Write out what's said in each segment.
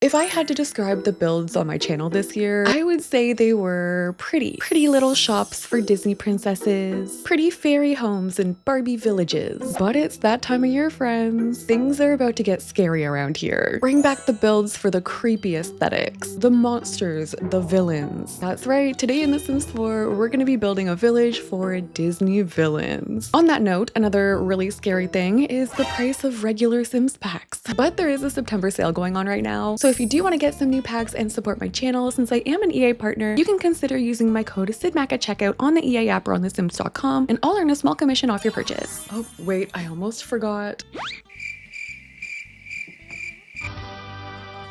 If I had to describe the builds on my channel this year, I would say they were pretty. Pretty little shops for Disney princesses, pretty fairy homes and Barbie villages. But it's that time of year, friends. Things are about to get scary around here. Bring back the builds for the creepy aesthetics, the monsters, the villains. That's right, today in The Sims 4, we're gonna be building a village for Disney villains. On that note, another really scary thing is the price of regular Sims packs. But there is a September sale going on right now, so if you do want to get some new packs and support my channel, since I am an EA partner, you can consider using my code sydneymacoretta at checkout on the EA app or on thesims.com, and I'll earn a small commission off your purchase. Oh, wait, I almost forgot.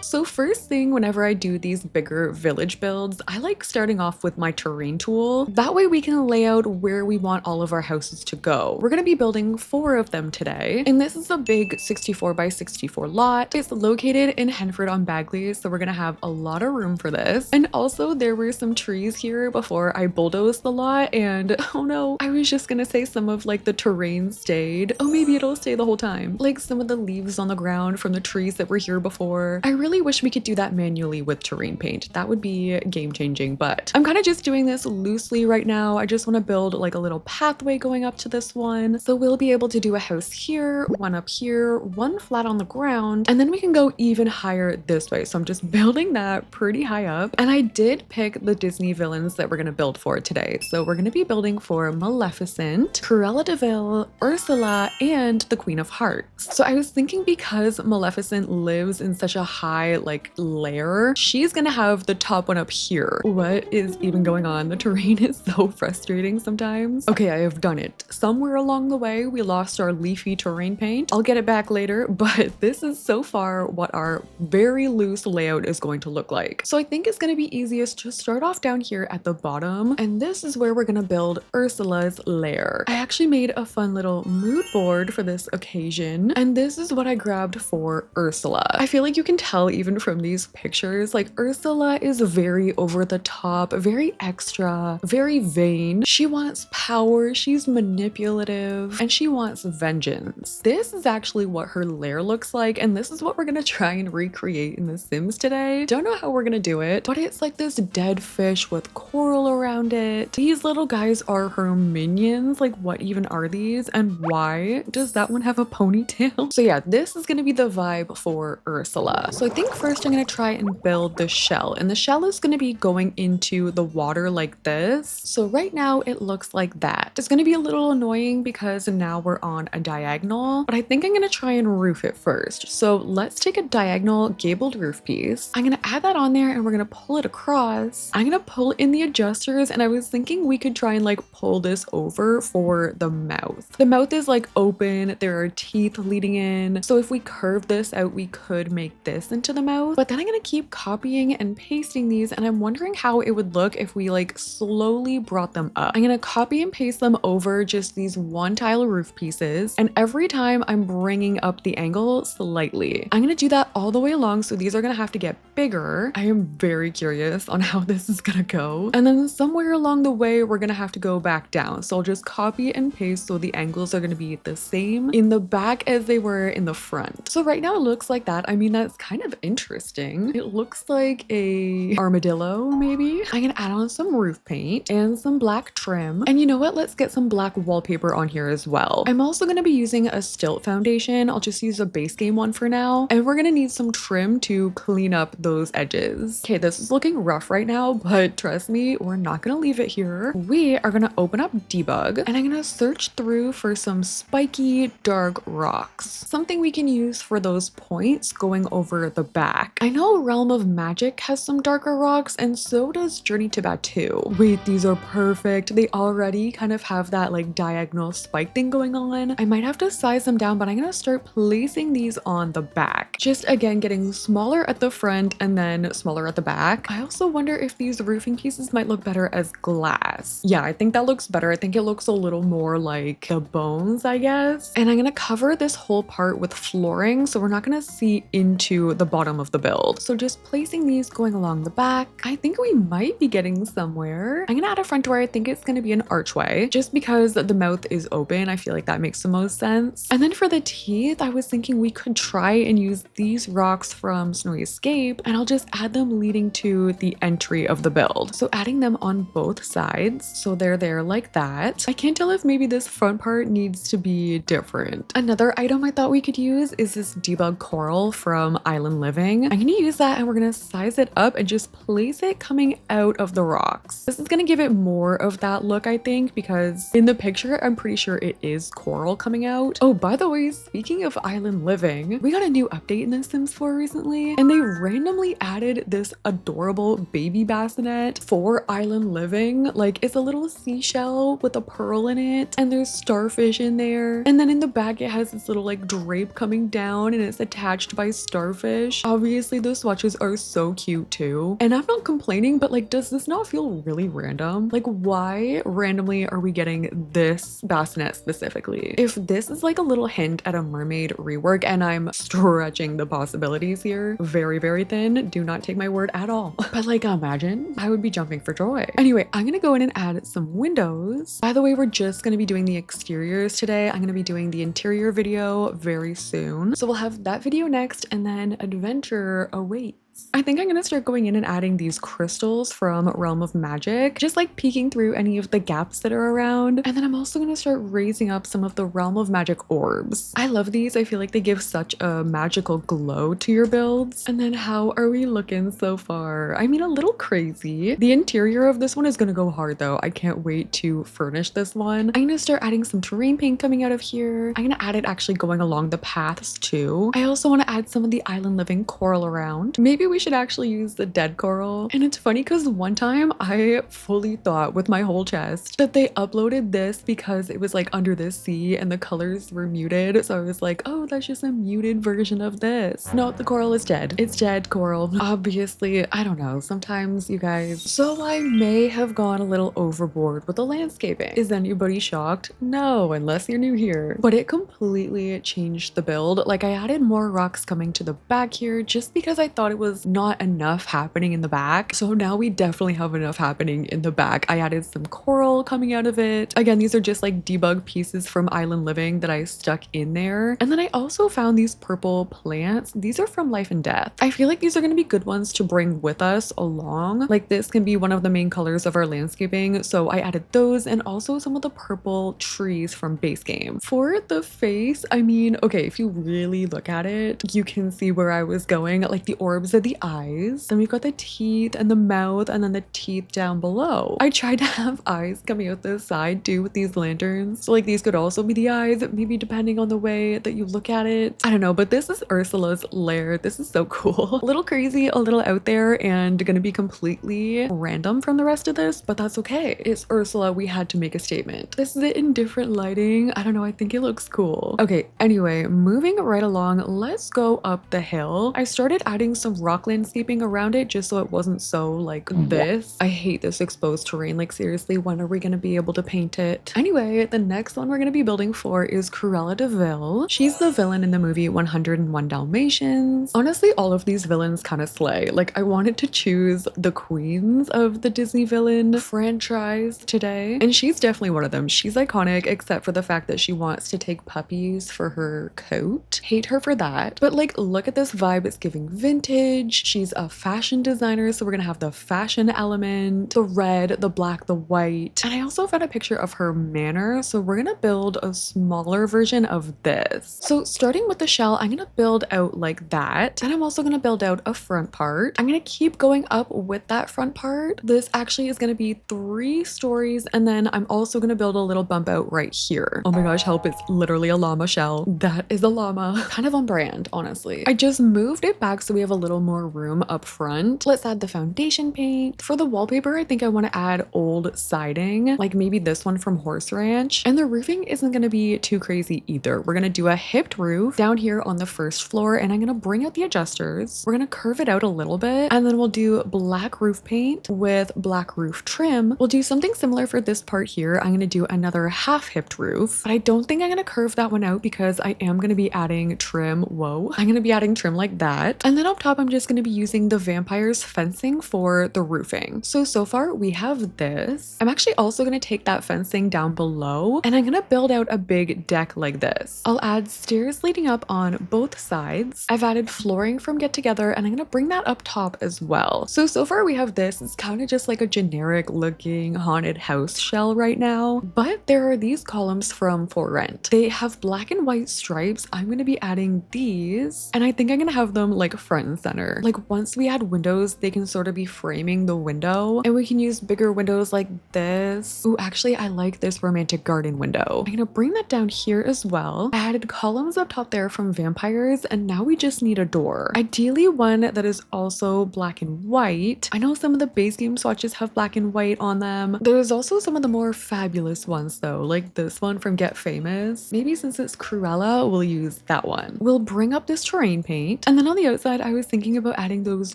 So first thing, whenever I do these bigger village builds, I like starting off with my terrain tool. That way we can lay out where we want all of our houses to go. We're gonna be building 4 of them today. And this is a big 64 by 64 lot. It's located in Henford on Bagley, so we're gonna have a lot of room for this. And also there were some trees here before I bulldozed the lot, and oh no, I was just gonna say some of like the terrain stayed. Oh, maybe it'll stay the whole time. Like some of the leaves on the ground from the trees that were here before. I really wish we could do that manually with terrain paint. That would be game changing, but I'm kind of just doing this loosely right now. I just want to build like a little pathway going up to this one. So we'll be able to do a house here, one up here, one flat on the ground, and then we can go even higher this way. So I'm just building that pretty high up. And I did pick the Disney villains that we're going to build for today. So we're going to be building for Maleficent, Cruella De Vil, Ursula, and the Queen of Hearts. So I was thinking because Maleficent lives in such a high like layer, she's gonna have the top one up here. What is even going on? The terrain is so frustrating sometimes. Okay, I have done it. Somewhere along the way we lost our leafy terrain paint. I'll get it back later, but this is so far what our very loose layout is going to look like. So I think it's gonna be easiest to start off down here at the bottom, and this is where we're gonna build Ursula's lair. I actually made a fun little mood board for this occasion, and this is what I grabbed for Ursula. I feel like you can tell even from these pictures, like Ursula is very over the top, very extra, very vain. She wants power, she's manipulative, and she wants vengeance. This is actually what her lair looks like, and this is what we're gonna try and recreate in The Sims today. Don't know how we're gonna do it, but it's like this dead fish with coral around it. These little guys are her minions. Like, what even are these, and why does that one have a ponytail? So yeah, this is gonna be the vibe for Ursula. So I think first I'm going to try and build the shell, and the shell is going to be going into the water like this. So right now it looks like that. It's going to be a little annoying because now we're on a diagonal, but I think I'm going to try and roof it first. So let's take a diagonal gabled roof piece. I'm going to add that on there and we're going to pull it across. I'm going to pull in the adjusters, and I was thinking we could try and like pull this over for the mouth. The mouth is like open, there are teeth leading in. So if we curve this out, we could make this into the mouth. But then I'm gonna keep copying and pasting these, and I'm wondering how it would look if we like slowly brought them up. I'm gonna copy and paste them over just these one tile roof pieces, and every time I'm bringing up the angle slightly. I'm gonna do that all the way along, so these are gonna have to get bigger. I am very curious on how this is gonna go. And then somewhere along the way, we're gonna have to go back down. So I'll just copy and paste so the angles are gonna be the same in the back as they were in the front. So right now it looks like that. I mean, that's kind of interesting. It looks like a armadillo, maybe. I'm gonna add on some roof paint and some black trim. And you know what? Let's get some black wallpaper on here as well. I'm also gonna be using a stilt foundation. I'll just use a base game one for now. And we're gonna need some trim to clean up those edges. Okay, this is looking rough right now, but trust me, we're not gonna leave it here. We are gonna open up debug, and I'm gonna search through for some spiky dark rocks. Something we can use for those points going over the back. I know Realm of Magic has some darker rocks, and so does Journey to Batu. Wait, these are perfect. They already kind of have that like diagonal spike thing going on. I might have to size them down, but I'm gonna start placing these on the back. Just again, getting smaller at the front and then smaller at the back. I also wonder if these roofing pieces might look better as glass. Yeah, I think that looks better. I think it looks a little more like the bones, I guess. And I'm gonna cover this whole part with flooring, so we're not gonna see into the bottom bottom of the build. So just placing these going along the back, I think we might be getting somewhere. I'm gonna add a front door. I think it's gonna be an archway just because the mouth is open. I feel like that makes the most sense. And then for the teeth, I was thinking we could try and use these rocks from Snowy Escape, and I'll just add them leading to the entry of the build. So adding them on both sides, so they're there like that. I can't tell if maybe this front part needs to be different. Another item I thought we could use is this debug coral from Island Living. I'm gonna use that and we're gonna size it up and just place it coming out of the rocks. This is gonna give it more of that look, I think, because in the picture, I'm pretty sure it is coral coming out. Oh, by the way, speaking of Island Living, we got a new update in The Sims 4 recently, and they randomly added this adorable baby bassinet for Island Living. Like, it's a little seashell with a pearl in it, and there's starfish in there. And then in the back, it has this little like drape coming down, and it's attached by starfish. Obviously, the swatches are so cute too. And I'm not complaining, but like, does this not feel really random? Like, why randomly are we getting this bassinet specifically? If this is like a little hint at a mermaid rework, and I'm stretching the possibilities here very, very thin, do not take my word at all. But like, imagine, I would be jumping for joy. Anyway, I'm gonna go in and add some windows. By the way, we're just gonna be doing the exteriors today. I'm gonna be doing the interior video very soon. So we'll have that video next, and then adventure awaits. I think I'm gonna start going in and adding these crystals from Realm of Magic, just like peeking through any of the gaps that are around. And then I'm also gonna start raising up some of the Realm of Magic orbs. I love these. I feel like they give such a magical glow to your builds. And then how are we looking so far? I mean, a little crazy. The interior of this one is gonna go hard though. I can't wait to furnish this one. I'm gonna start adding some terrain paint coming out of here. I'm gonna add it actually going along the paths too. I also want to add some of the Island Living coral around. Maybe we should actually use the dead coral. And it's funny because one time I fully thought with my whole chest that they uploaded this because it was like under the sea and the colors were muted. So I was like, oh, that's just a muted version of this. No, the coral is dead. It's dead coral. Obviously, I don't know. Sometimes you guys. So I may have gone a little overboard with the landscaping. Is anybody shocked? No, unless you're new here. But it completely changed the build. Like, I added more rocks coming to the back here just because I thought it was not enough happening in the back. So now we definitely have enough happening in the back. I added some coral coming out of it. Again, these are just like debug pieces from Island Living that I stuck in there. And then I also found these purple plants. These are from Life and Death. I feel like these are going to be good ones to bring with us along. Like, this can be one of the main colors of our landscaping. So I added those and also some of the purple trees from base game. For the face, I mean, okay, if you really look at it, you can see where I was going. Like, the orbs are the eyes, then we've got the teeth and the mouth, and then the teeth down below. I tried to have eyes coming out the side too with these lanterns. So like, these could also be the eyes, maybe depending on the way that you look at it. I don't know, but this is Ursula's lair. This is so cool. A little crazy, a little out there, and gonna be completely random from the rest of this, but that's okay. It's Ursula. We had to make a statement. This is it in different lighting. I don't know. I think it looks cool. Okay, anyway, moving right along, let's go up the hill. I started adding some rock landscaping around it just so it wasn't so like this. I hate this exposed terrain. Like, seriously, when are we gonna be able to paint it? Anyway, the next one we're gonna be building for is Cruella De Vil. She's the villain in the movie 101 Dalmatians. Honestly, all of these villains kind of slay. Like, I wanted to choose the queens of the Disney villain franchise today, and she's definitely one of them. She's iconic, except for the fact that she wants to take puppies for her coat. Hate her for that. But like, look at this vibe. It's giving vintage. She's a fashion designer, so we're gonna have the fashion element, the red, the black, the white. And I also found a picture of her manor, so we're gonna build a smaller version of this. So starting with the shell, I'm gonna build out like that, and I'm also gonna build out a front part. I'm gonna keep going up with that front part. This actually is gonna be 3 stories, and then I'm also gonna build a little bump out right here. Oh my gosh, help, it's literally a llama shell. That is a llama. Kind of on brand, honestly. I just moved it back so we have a little more room up front. Let's add the foundation paint. For the wallpaper, I think I want to add old siding, like maybe this one from Horse Ranch. And the roofing isn't going to be too crazy either. We're going to do a hipped roof down here on the first floor, and I'm going to bring out the adjusters. We're going to curve it out a little bit, and then we'll do black roof paint with black roof trim. We'll do something similar for this part here. I'm going to do another half hipped roof, but I don't think I'm going to curve that one out because I am going to be adding trim. Whoa. I'm going to be adding trim like that. And then up top, I'm just going to be using the vampires fencing for the roofing. So far we have this. I'm actually also going to take that fencing down below, and I'm going to build out a big deck like this. I'll add stairs leading up on both sides. I've added flooring from Get Together, and I'm going to bring that up top as well. So far we have this. It's kind of just like a generic looking haunted house shell right now, but there are these columns from For Rent. They have black and white stripes. I'm going to be adding these, and I think I'm going to have them like front and center. Like once we add windows, they can sort of be framing the window, and we can use bigger windows like this. Ooh, actually I like this romantic garden window. I'm gonna bring that down here as well. I added columns up top there from vampires, and now we just need a door. Ideally one that is also black and white. I know some of the base game swatches have black and white on them. There's also some of the more fabulous ones though, like this one from Get Famous. Maybe since it's Cruella, we'll use that one. We'll bring up this terrain paint, and then on the outside I was thinking about adding those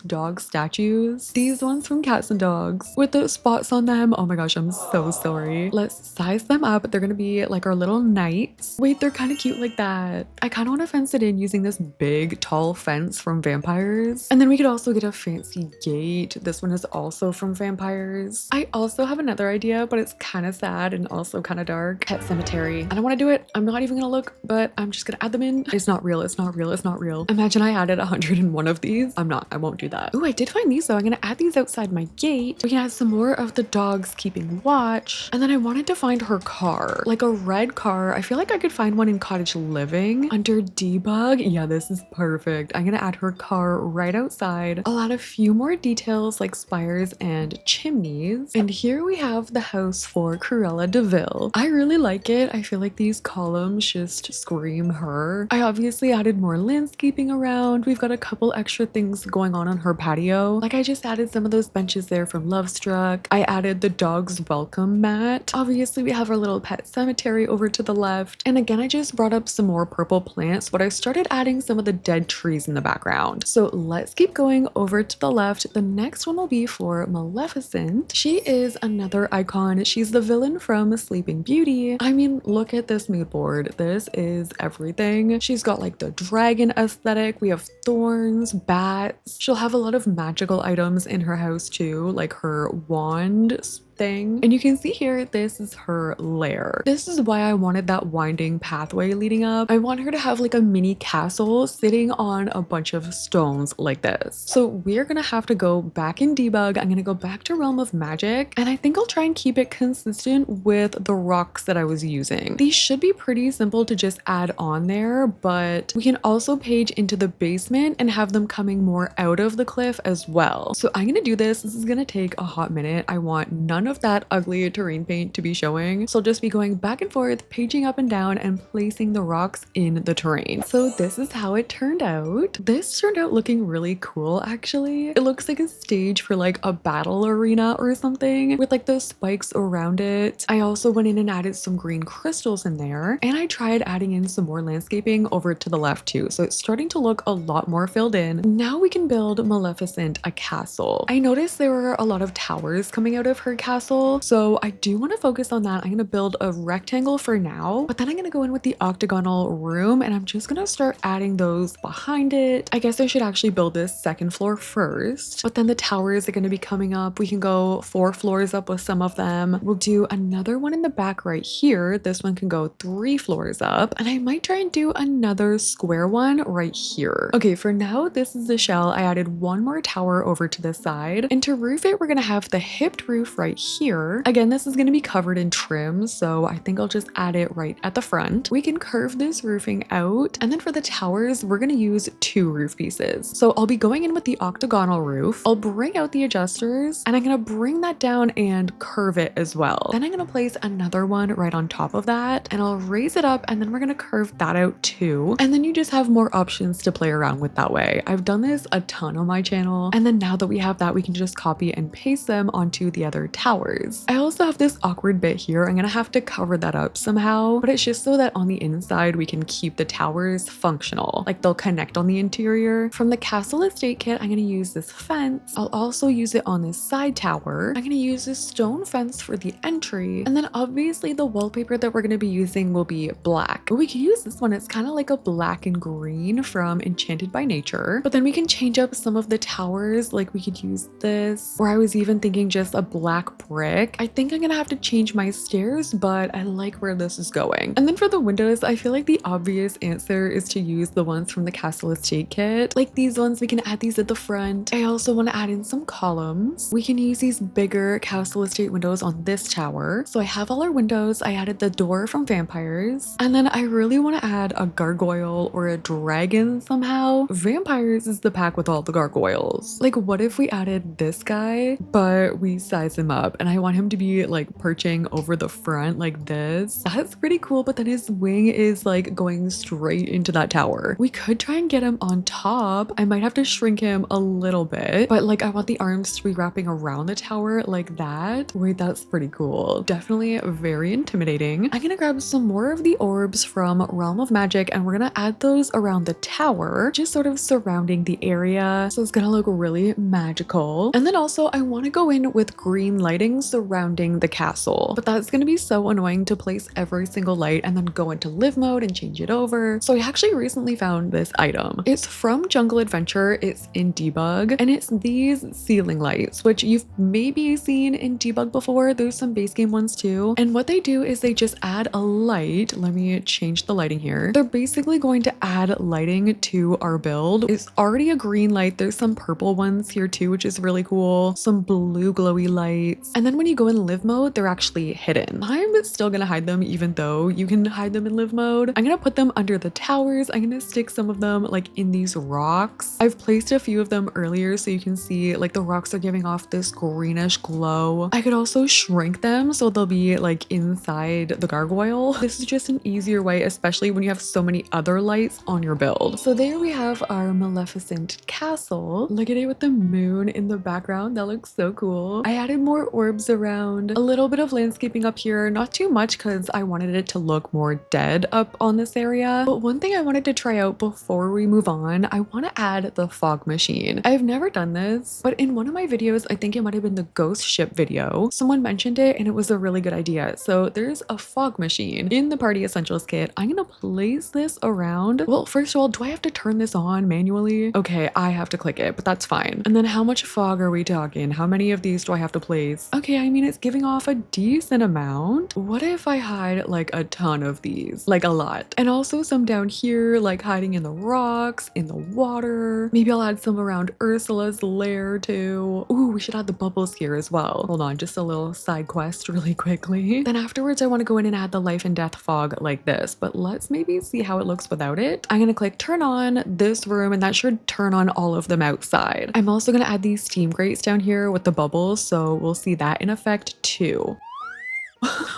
dog statues. These ones from Cats and Dogs with the spots on them. Oh my gosh, I'm so sorry. Let's size them up. They're gonna be like our little knights. Wait, they're kind of cute like that. I kind of want to fence it in using this big tall fence from vampires, and then we could also get a fancy gate. This one is also from vampires. I also have another idea, but it's kind of sad and also kind of dark. Pet cemetery. I don't want to do it. I'm not even gonna look, but I'm just gonna add them in. It's not real. It's not real. It's not real. Imagine I added 101 of these. I won't do that. Oh, I did find these though. I'm gonna add these outside my gate. We can add some more of the dogs keeping watch. And then I wanted to find her car, like a red car. I feel like I could find one in Cottage Living under debug. Yeah, this is perfect. I'm gonna add her car right outside. I'll add a few more details like spires and chimneys. And here we have the house for Cruella De Vil. I really like it. I feel like these columns just scream her. I obviously added more landscaping around. We've got a couple extra things going on her patio. Like I just added some of those benches there from Love Struck. I added the dog's welcome mat. Obviously we have our little pet cemetery over to the left. And again, I just brought up some more purple plants, but I started adding some of the dead trees in the background. So let's keep going over to the left. The next one will be for Maleficent. She is another icon. She's the villain from Sleeping Beauty. I mean, look at this mood board. This is everything. She's got like the dragon aesthetic. We have thorns, bats. She'll have a lot of magical items in her house too, like her wand thing. And you can see here, this is her lair. This is why I wanted that winding pathway leading up. I want her to have like a mini castle sitting on a bunch of stones like this. So we're gonna have to go back in debug. I'm gonna go back to Realm of Magic, and I think I'll try and keep it consistent with the rocks that I was using. These should be pretty simple to just add on there, but we can also page into the basement and have them coming more out of the cliff as well. So I'm gonna do this. This is gonna take a hot minute. I want none of that ugly terrain paint to be showing. So I'll just be going back and forth, paging up and down and placing the rocks in the terrain. So this is how it turned out. This turned out looking really cool actually. It looks like a stage for like a battle arena or something with like those spikes around it. I also went in and added some green crystals in there, and I tried adding in some more landscaping over to the left too. So it's starting to look a lot more filled in. Now we can build Maleficent a castle. I noticed there were a lot of towers coming out of her castle, so I do want to focus on that. I'm going to build a rectangle for now, but then I'm going to go in with the octagonal room, and I'm just going to start adding those behind it. I guess I should actually build this second floor first, but then the towers are going to be coming up. We can go 4 floors up with some of them. We'll do another one in the back right here. This one can go 3 floors up, and I might try and do another square one right here. Okay, for now, this is the shell. I added one more tower over to the side, and to roof it, we're going to have the hipped roof right here. Again, this is going to be covered in trim, so I think I'll just add it right at the front. We can curve this roofing out, and then for the towers, we're going to use 2 roof pieces. So I'll be going in with the octagonal roof. I'll bring out the adjusters, and I'm going to bring that down and curve it as well. Then I'm going to place another one right on top of that, and I'll raise it up, and then we're going to curve that out too. And then you just have more options to play around with that way. I've done this a ton on my channel, and then now that we have that, we can just copy and paste them onto the other towers. I also have this awkward bit here. I'm gonna have to cover that up somehow, but it's just so that on the inside we can keep the towers functional, like they'll connect on the interior. From the castle estate kit, I'm gonna use this fence. I'll also use it on this side tower. I'm gonna use this stone fence for the entry, and then obviously the wallpaper that we're gonna be using will be black. But we can use this one. It's kind of like a black and green from Enchanted by Nature, but then we can change up some of the towers. Like we could use this, or I was even thinking just a black brick. I think I'm gonna have to change my stairs, but I like where this is going. And then for the windows, I feel like the obvious answer is to use the ones from the castle estate kit. Like these ones, we can add these at the front. I also want to add in some columns. We can use these bigger castle estate windows on this tower. So I have all our windows. I added the door from vampires, and then I really want to add a gargoyle or a dragon somehow. Vampires is the pack with all the gargoyles. Like what if we added this guy, but we size him up, and I want him to be like perching over the front like this. That's pretty cool, but then his wing is like going straight into that tower. We could try and get him on top. I might have to shrink him a little bit, but like I want the arms to be wrapping around the tower like that. Wait, that's pretty cool. Definitely very intimidating. I'm gonna grab some more of the orbs from Realm of Magic, and we're gonna add those around the tower, just sort of surrounding the area. So it's gonna look really magical. And then also I want to go in with green lighting surrounding the castle, but that's gonna be so annoying to place every single light and then go into live mode and change it over. So I actually recently found this item. It's from Jungle Adventure. It's in debug, and it's these ceiling lights, which you've maybe seen in debug before. There's some base game ones too. And what they do is they just add a light. Let me change the lighting here. They're basically going to add lighting to our build. It's already a green light. There's some purple ones here too, which is really cool. Some blue glowy lights. And then when you go in live mode, they're actually hidden. I'm still gonna hide them even though you can hide them in live mode. I'm gonna put them under the towers. I'm gonna stick some of them like in these rocks. I've placed a few of them earlier so you can see like the rocks are giving off this greenish glow. I could also shrink them so they'll be like inside the gargoyle. This is just an easier way, especially when you have so many other lights on your build. So there we have our Maleficent castle. Look at it with the moon in the background. That looks so cool. I added more orbs around, a little bit of landscaping up here, not too much because I wanted it to look more dead up on this area. But one thing I wanted to try out before we move on, I want to add the fog machine. I've never done this, but in one of my videos, I think it might have been the ghost ship video, someone mentioned it and it was a really good idea. So there's a fog machine in the party essentials kit. I'm gonna place this around. Well, first of all, do I have to turn this on manually? Okay, I have to click it, but that's fine. And then how much fog are we talking? How many of these do I have to place? Okay, I mean, it's giving off a decent amount. What if I hide like a ton of these? Like a lot. And also some down here, like hiding in the rocks, in the water. Maybe I'll add some around Ursula's lair too. Ooh, we should add the bubbles here as well. Hold on, just a little side quest really quickly. Then afterwards, I want to go in and add the life and death fog like this, but let's maybe see how it looks without it. I'm gonna click turn on this room, and that should turn on all of them outside. I'm also gonna add these steam grates down here with the bubbles, so we'll see that in effect too.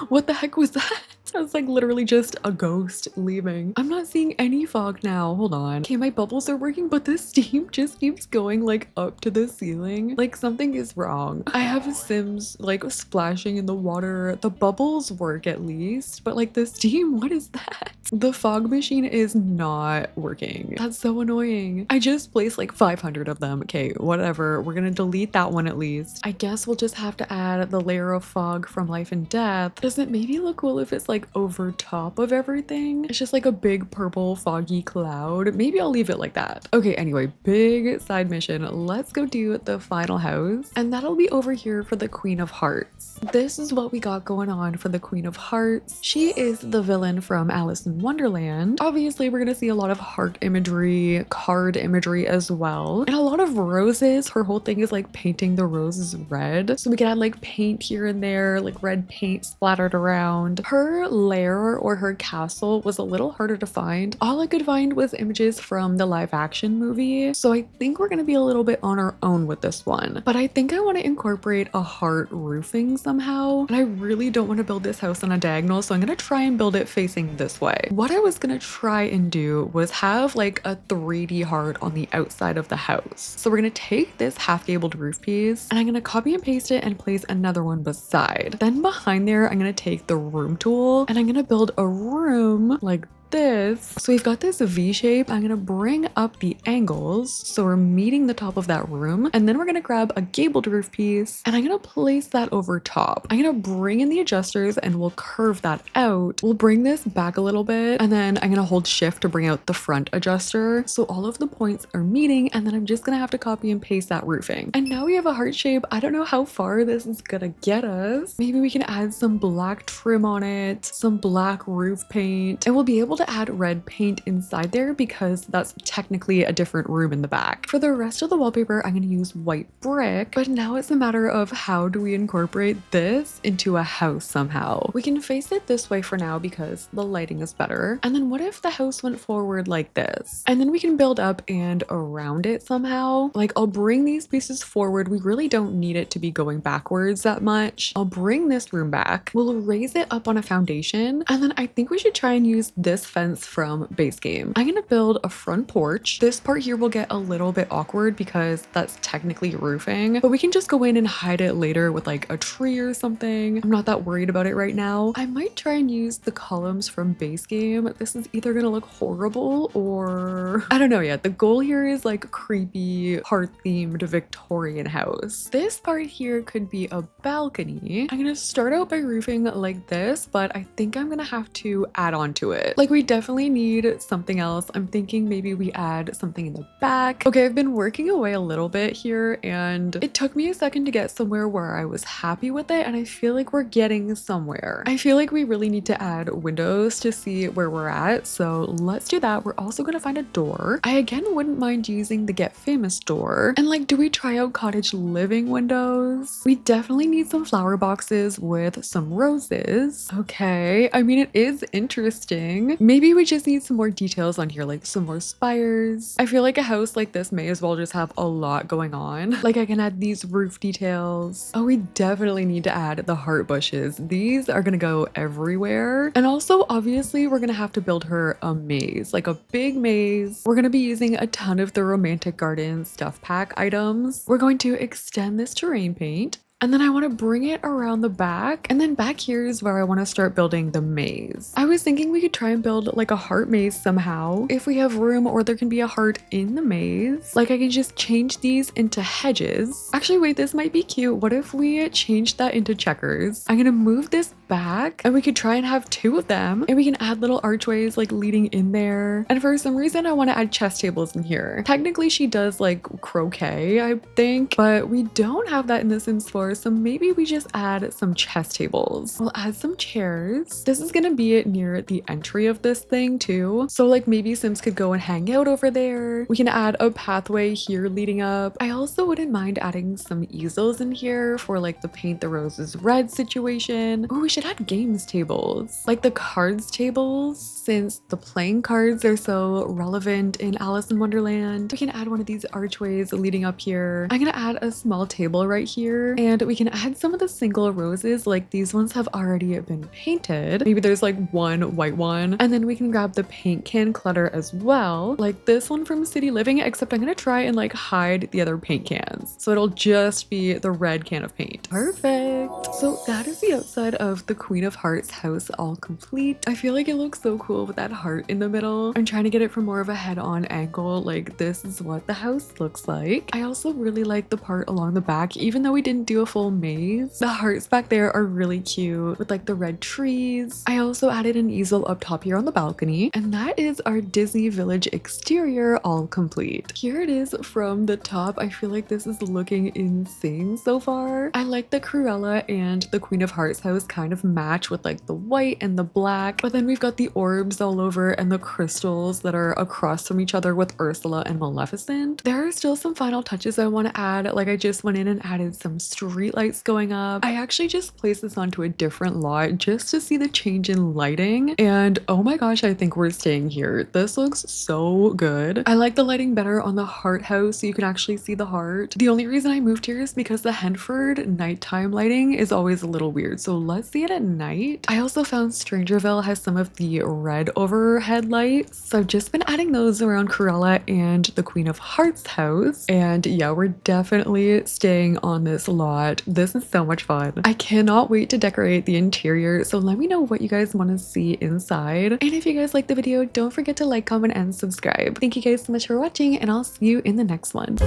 What the heck was that? I was like literally just a ghost leaving. I'm not seeing any fog now. Hold on. Okay, my bubbles are working, but the steam just keeps going like up to the ceiling. Like something is wrong. I have Sims like splashing in the water. The bubbles work at least, but like the steam, what is that? The fog machine is not working. That's so annoying. I just placed like 500 of them. Okay, whatever. We're gonna delete that one at least. I guess we'll just have to add the layer of fog from Life and Death. Does it maybe look cool if it's like like over top of everything. It's just like a big purple foggy cloud. Maybe I'll leave it like that. Okay, anyway, big side mission. Let's go do the final house, and that'll be over here for the Queen of Hearts. This is what we got going on for the Queen of Hearts. She is the villain from Alice in Wonderland. Obviously, we're gonna see a lot of heart imagery, card imagery as well, and a lot of roses. Her whole thing is like painting the roses red. So we can add like paint here and there, like red paint splattered around. Her lair or her castle was a little harder to find. All I could find was images from the live action movie. So I think we're gonna be a little bit on our own with this one. But I think I want to incorporate a heart roofing somehow. And I really don't want to build this house on a diagonal, so I'm gonna try and build it facing this way. What I was gonna try and do was have like a 3D heart on the outside of the house. So we're gonna take this half-gabled roof piece and I'm gonna copy and paste it and place another one beside. Then behind there, I'm gonna take the room tool and I'm gonna build a room like this. So we've got this V shape. I'm gonna bring up the angles so we're meeting the top of that room, and then we're gonna grab a gabled roof piece and I'm gonna place that over top. I'm gonna bring in the adjusters and we'll curve that out. We'll bring this back a little bit and then I'm gonna hold shift to bring out the front adjuster so all of the points are meeting, and then I'm just gonna have to copy and paste that roofing. And now we have a heart shape. I don't know how far this is gonna get us. Maybe we can add some black trim on it, some black roof paint, and we'll be able to add red paint inside there because that's technically a different room in the back. For the rest of the wallpaper, I'm going to use white brick, but now it's a matter of how do we incorporate this into a house somehow. We can face it this way for now because the lighting is better. And then what if the house went forward like this? And then we can build up and around it somehow. Like I'll bring these pieces forward. We really don't need it to be going backwards that much. I'll bring this room back. We'll raise it up on a foundation. And then I think we should try and use this fence from base game. I'm gonna build a front porch. This part here will get a little bit awkward because that's technically roofing, but we can just go in and hide it later with like a tree or something. I'm not that worried about it right now. I might try and use the columns from base game. This is either gonna look horrible or I don't know yet. The goal here is like creepy, heart themed Victorian house. This part here could be a balcony. I'm gonna start out by roofing like this, but I think I'm gonna have to add on to it. Like we definitely need something else. I'm thinking maybe we add something in the back. Okay, I've been working away a little bit here and it took me a second to get somewhere where I was happy with it, and I feel like we're getting somewhere. I feel like we really need to add windows to see where we're at, so let's do that. We're also gonna find a door. I again wouldn't mind using the Get Famous door. And like, do we try out cottage living windows? We definitely need some flower boxes with some roses. Okay, I mean, it is interesting. Maybe we just need some more details on here, like some more spires. I feel like a house like this may as well just have a lot going on. Like I can add these roof details. Oh, we definitely need to add the heart bushes. These are gonna go everywhere. And also, obviously, we're gonna have to build her a maze, like a big maze. We're gonna be using a ton of the Romantic Garden stuff pack items. We're going to extend this terrain paint. And then I want to bring it around the back. And then back here is where I want to start building the maze. I was thinking we could try and build like a heart maze somehow if we have room, or there can be a heart in the maze. Like I can just change these into hedges. Actually, wait, this might be cute. What if we change that into checkers? I'm going to move this back and we could try and have two of them, and we can add little archways like leading in there. And for some reason, I want to add chess tables in here. Technically, she does like croquet, I think, but we don't have that in the Sims 4. So maybe we just add some chess tables. We'll add some chairs. This is gonna be near the entry of this thing too. So like maybe Sims could go and hang out over there. We can add a pathway here leading up. I also wouldn't mind adding some easels in here for like the paint the roses red situation. Oh, we should add games tables, like the cards tables, since the playing cards are so relevant in Alice in Wonderland. We can add one of these archways leading up here. I'm gonna add a small table right here, and we can add some of the single roses. Like these ones have already been painted. Maybe there's like one white one, and then we can grab the paint can clutter as well, like this one from City Living, except I'm gonna try and like hide the other paint cans, so it'll just be the red can of paint. Perfect. So that is the outside of the Queen of Hearts house all complete. I feel like it looks so cool with that heart in the middle. I'm trying to get it from more of a head-on angle. Like this is what the house looks like. I also really like the part along the back, even though we didn't do a full maze. The hearts back there are really cute with like the red trees. I also added an easel up top here on the balcony, and that is our Disney Village exterior all complete. Here it is from the top. I feel like this is looking insane so far. I like the Cruella and the Queen of Hearts house kind of match with like the white and the black, but then we've got the orbs all over and the crystals that are across from each other with Ursula and Maleficent. There are still some final touches I want to add. Like I just went in and added some street lights going up. I actually just placed this onto a different lot just to see the change in lighting, and oh my gosh, I think we're staying here. This looks so good. I like the lighting better on the heart house so you can actually see the heart. The only reason I moved here is because the Henford nighttime lighting is always a little weird, so let's see it at night. I also found Strangerville has some of the red overhead lights, so I've just been adding those around Cruella and the Queen of Hearts house, and yeah, we're definitely staying on this lot. This is so much fun. I cannot wait to decorate the interior, so let me know what you guys want to see inside, and if you guys like the video, don't forget to like, comment, and subscribe. Thank you guys so much for watching, and I'll see you in the next one.